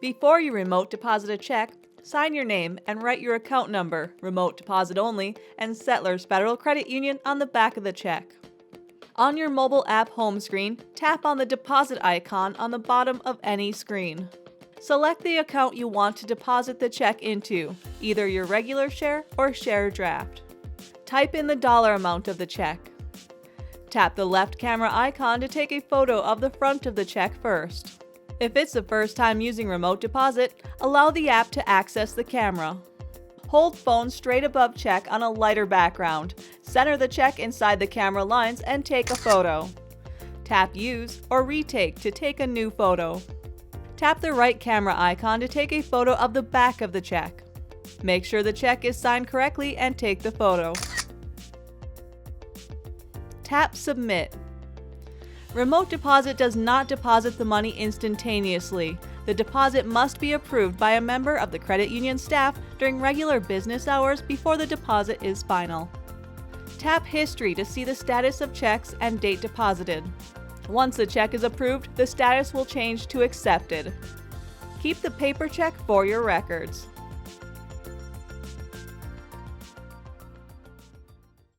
Before you remote deposit a check, sign your name and write your account number, remote deposit only, and Settlers Federal Credit Union on the back of the check. On your mobile app home screen, tap on the deposit icon on the bottom of any screen. Select the account you want to deposit the check into, either your regular share or share draft. Type in the dollar amount of the check. Tap the left camera icon to take a photo of the front of the check first. If it's the first time using remote deposit, allow the app to access the camera. Hold phone straight above check on a lighter background. Center the check inside the camera lines and take a photo. Tap Use or Retake to take a new photo. Tap the right camera icon to take a photo of the back of the check. Make sure the check is signed correctly and take the photo. Tap Submit. Remote deposit does not deposit the money instantaneously. The deposit must be approved by a member of the credit union staff during regular business hours before the deposit is final. Tap History to see the status of checks and date deposited. Once the check is approved, the status will change to Accepted. Keep the paper check for your records.